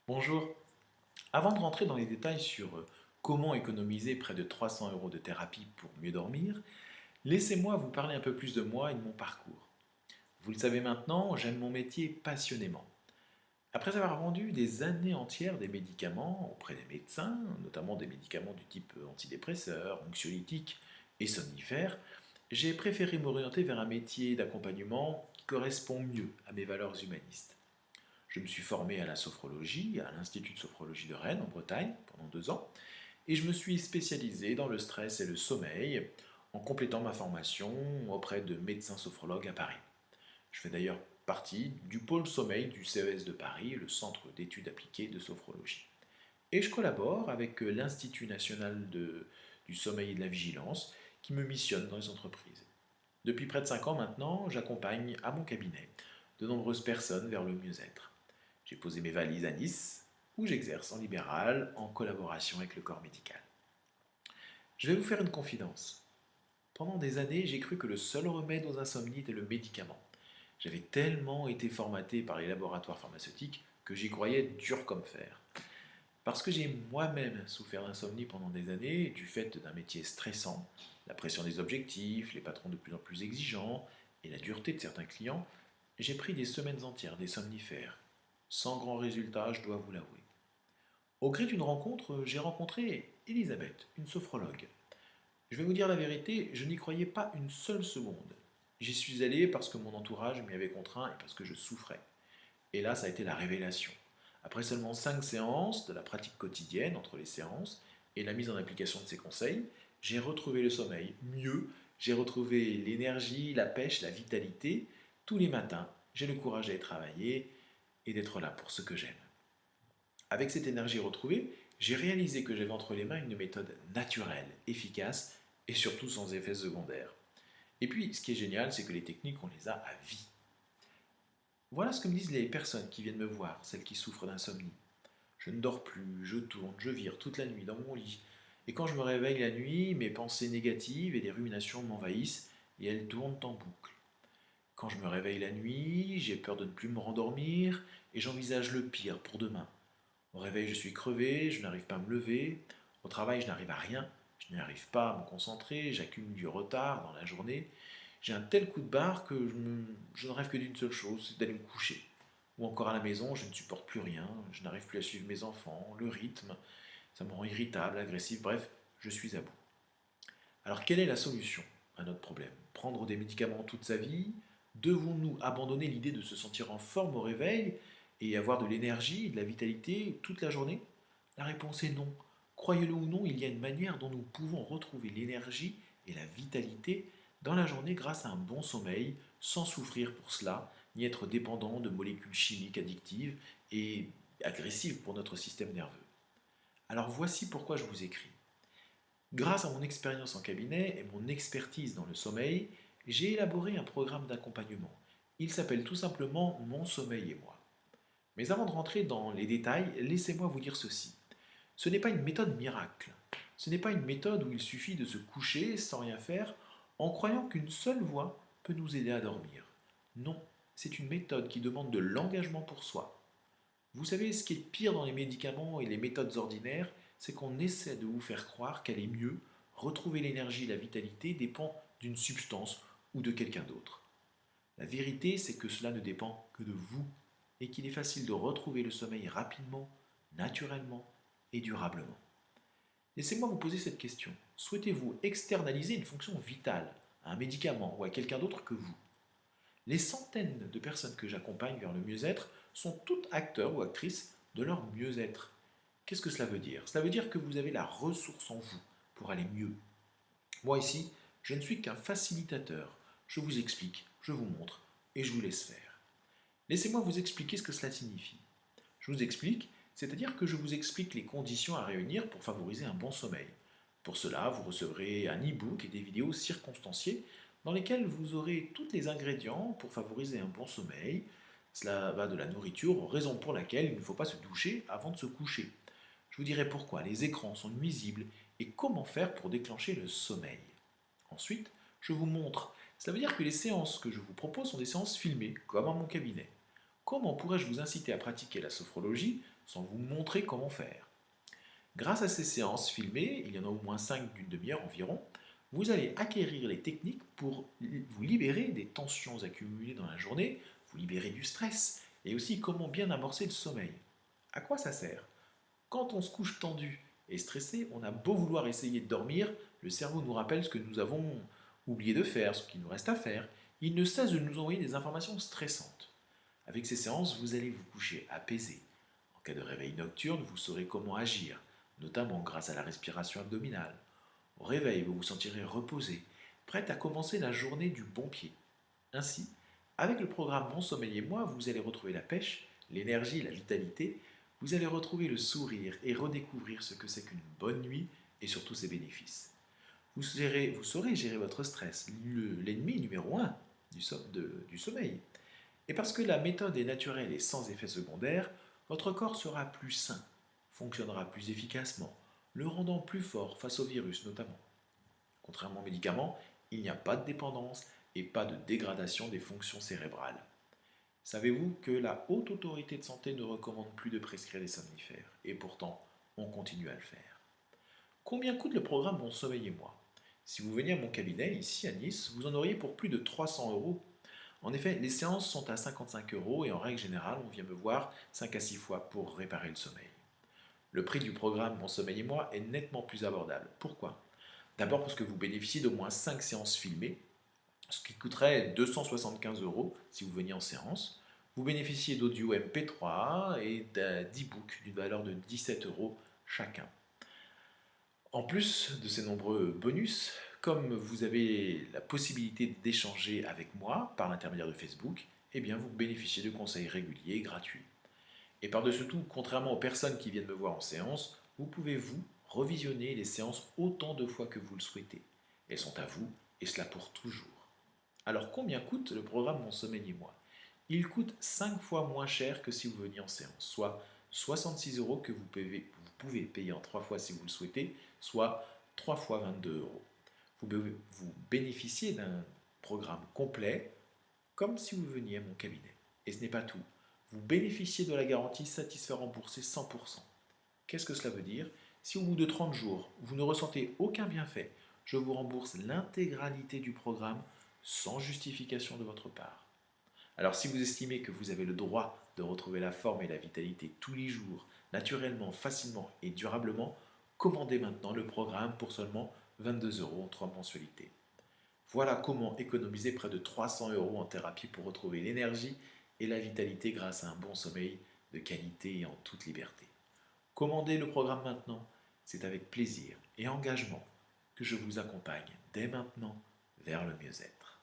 Bonjour. Avant de rentrer dans les détails sur comment économiser près de 300 euros de thérapie pour mieux dormir, laissez-moi vous parler un peu plus de moi et de mon parcours. Vous le savez maintenant, j'aime mon métier passionnément. Après avoir vendu des années entières des médicaments auprès des médecins, notamment des médicaments du type antidépresseurs, anxiolytiques et somnifères, j'ai préféré m'orienter vers un métier d'accompagnement qui correspond mieux à mes valeurs humanistes. Je me suis formé à la sophrologie, à l'Institut de sophrologie de Rennes, en Bretagne, pendant 2 ans, et je me suis spécialisé dans le stress et le sommeil en complétant ma formation auprès de médecins sophrologues à Paris. Je fais d'ailleurs partie du pôle sommeil du CES de Paris, le Centre d'études appliquées de sophrologie. Et je collabore avec l'Institut national du sommeil et de la vigilance qui me missionne dans les entreprises. Depuis près de 5 ans maintenant, j'accompagne à mon cabinet de nombreuses personnes vers le mieux-être. J'ai posé mes valises à Nice, où j'exerce en libéral en collaboration avec le corps médical. Je vais vous faire une confidence. Pendant des années, j'ai cru que le seul remède aux insomnies était le médicament. J'avais tellement été formaté par les laboratoires pharmaceutiques que j'y croyais dur comme fer. Parce que j'ai moi-même souffert d'insomnie pendant des années, du fait d'un métier stressant, la pression des objectifs, les patrons de plus en plus exigeants et la dureté de certains clients, j'ai pris des semaines entières des somnifères. Sans grand résultat, je dois vous l'avouer. Au gré d'une rencontre, j'ai rencontré Elisabeth, une sophrologue. Je vais vous dire la vérité, je n'y croyais pas une seule seconde. J'y suis allé parce que mon entourage m'y avait contraint et parce que je souffrais. Et là, ça a été la révélation. Après seulement 5 séances, de la pratique quotidienne entre les séances et la mise en application de ces conseils, j'ai retrouvé le sommeil. Mieux, j'ai retrouvé l'énergie, la pêche, la vitalité. Tous les matins, j'ai le courage d'aller travailler et d'être là pour ce que j'aime. Avec cette énergie retrouvée, j'ai réalisé que j'avais entre les mains une méthode naturelle, efficace et surtout sans effets secondaires. Et puis, ce qui est génial, c'est que les techniques, on les a à vie. Voilà ce que me disent les personnes qui viennent me voir, celles qui souffrent d'insomnie. Je ne dors plus, je tourne, je vire toute la nuit dans mon lit. Et quand je me réveille la nuit, mes pensées négatives et les ruminations m'envahissent et elles tournent en boucle. Quand je me réveille la nuit, j'ai peur de ne plus me rendormir et j'envisage le pire pour demain. Au réveil, je suis crevé, je n'arrive pas à me lever. Au travail, je n'arrive à rien, je n'arrive pas à me concentrer, j'accumule du retard dans la journée. J'ai un tel coup de barre que je ne rêve que d'une seule chose, c'est d'aller me coucher. Ou encore à la maison, je ne supporte plus rien, je n'arrive plus à suivre mes enfants, le rythme, ça me rend irritable, agressif, bref, je suis à bout. Alors quelle est la solution à notre problème? Prendre des médicaments toute sa vie? Devons-nous abandonner l'idée de se sentir en forme au réveil et avoir de l'énergie et de la vitalité toute la journée? La réponse est non. Croyez-le ou non, il y a une manière dont nous pouvons retrouver l'énergie et la vitalité dans la journée grâce à un bon sommeil, sans souffrir pour cela, ni être dépendant de molécules chimiques addictives et agressives pour notre système nerveux. Alors voici pourquoi je vous écris. Grâce à mon expérience en cabinet et mon expertise dans le sommeil, j'ai élaboré un programme d'accompagnement. Il s'appelle tout simplement Mon sommeil et moi. Mais avant de rentrer dans les détails, laissez-moi vous dire ceci. Ce n'est pas une méthode miracle. Ce n'est pas une méthode où il suffit de se coucher sans rien faire en croyant qu'une seule voie peut nous aider à dormir. Non, c'est une méthode qui demande de l'engagement pour soi. Vous savez, ce qui est pire dans les médicaments et les méthodes ordinaires, c'est qu'on essaie de vous faire croire qu'aller mieux, retrouver l'énergie et la vitalité dépend d'une substance ou de quelqu'un d'autre. La vérité, c'est que cela ne dépend que de vous et qu'il est facile de retrouver le sommeil rapidement, naturellement et durablement. Laissez-moi vous poser cette question. Souhaitez-vous externaliser une fonction vitale à un médicament ou à quelqu'un d'autre que vous? Les centaines de personnes que j'accompagne vers le mieux-être sont toutes acteurs ou actrices de leur mieux-être. Qu'est-ce que cela veut dire? Cela veut dire que vous avez la ressource en vous pour aller mieux. Moi ici, je ne suis qu'un facilitateur. Je vous explique, je vous montre et je vous laisse faire. Laissez-moi vous expliquer ce que cela signifie. Je vous explique, c'est-à-dire que je vous explique les conditions à réunir pour favoriser un bon sommeil. Pour cela, vous recevrez un e-book et des vidéos circonstanciées dans lesquelles vous aurez tous les ingrédients pour favoriser un bon sommeil. Cela va de la nourriture aux raisons pour lesquelles il ne faut pas se doucher avant de se coucher. Je vous dirai pourquoi les écrans sont nuisibles et comment faire pour déclencher le sommeil. Ensuite, je vous montre. Cela veut dire que les séances que je vous propose sont des séances filmées, comme à mon cabinet. comment pourrais-je vous inciter à pratiquer la sophrologie sans vous montrer comment faire? Grâce à ces séances filmées, il y en a au moins 5 d'une demi-heure environ, vous allez acquérir les techniques pour vous libérer des tensions accumulées dans la journée, vous libérer du stress, et aussi comment bien amorcer le sommeil. À quoi ça sert? Quand on se couche tendu et stressé, on a beau vouloir essayer de dormir, le cerveau nous rappelle ce que nous avons oublié de faire, ce qu'il nous reste à faire. Il ne cesse de nous envoyer des informations stressantes. Avec ces séances, vous allez vous coucher apaisé. En cas de réveil nocturne, vous saurez comment agir, notamment grâce à la respiration abdominale. Au réveil, vous vous sentirez reposé, prêt à commencer la journée du bon pied. Ainsi, avec le programme Mon Sommeil et moi, vous allez retrouver la pêche, l'énergie, la vitalité, vous allez retrouver le sourire et redécouvrir ce que c'est qu'une bonne nuit et surtout ses bénéfices. Vous saurez gérer votre stress, l'ennemi numéro un du sommeil. Et parce que la méthode est naturelle et sans effet secondaire, votre corps sera plus sain, fonctionnera plus efficacement, le rendant plus fort face au virus notamment. Contrairement aux médicaments, il n'y a pas de dépendance et pas de dégradation des fonctions cérébrales. Savez-vous que la Haute Autorité de Santé ne recommande plus de prescrire des somnifères et pourtant on continue à le faire? Combien coûte le programme Mon Sommeil et moi? Si vous veniez à mon cabinet ici à Nice, vous en auriez pour plus de 300 euros. En effet, les séances sont à 55 euros et en règle générale, on vient me voir 5 à 6 fois pour réparer le sommeil. Le prix du programme Mon Sommeil et moi est nettement plus abordable. Pourquoi? D'abord parce que vous bénéficiez d'au moins 5 séances filmées, ce qui coûterait 275 euros si vous veniez en séance. Vous bénéficiez d'audio MP3 et d'e-book d'une valeur de 17 euros chacun. En plus de ces nombreux bonus, comme vous avez la possibilité d'échanger avec moi par l'intermédiaire de Facebook, eh bien vous bénéficiez de conseils réguliers et gratuits. Et par-dessus tout, contrairement aux personnes qui viennent me voir en séance, vous pouvez vous revisionner les séances autant de fois que vous le souhaitez. Elles sont à vous, et cela pour toujours. Alors combien coûte le programme Mon Sommeil et moi? Il coûte 5 fois moins cher que si vous veniez en séance, soit 66 euros que vous pouvez payer en 3 fois si vous le souhaitez, soit 3 fois 22 euros. Vous bénéficiez d'un programme complet comme si vous veniez à mon cabinet. Et ce n'est pas tout. Vous bénéficiez de la garantie satisfait remboursé 100%. Qu'est-ce que cela veut dire? Si au bout de 30 jours, vous ne ressentez aucun bienfait, je vous rembourse l'intégralité du programme sans justification de votre part. Alors si vous estimez que vous avez le droit de retrouver la forme et la vitalité tous les jours, naturellement, facilement et durablement, commandez maintenant le programme pour seulement 22 euros en 3 mensualités. Voilà comment économiser près de 300 euros en thérapie pour retrouver l'énergie et la vitalité grâce à un bon sommeil de qualité et en toute liberté. Commandez le programme maintenant, c'est avec plaisir et engagement que je vous accompagne dès maintenant vers le mieux-être.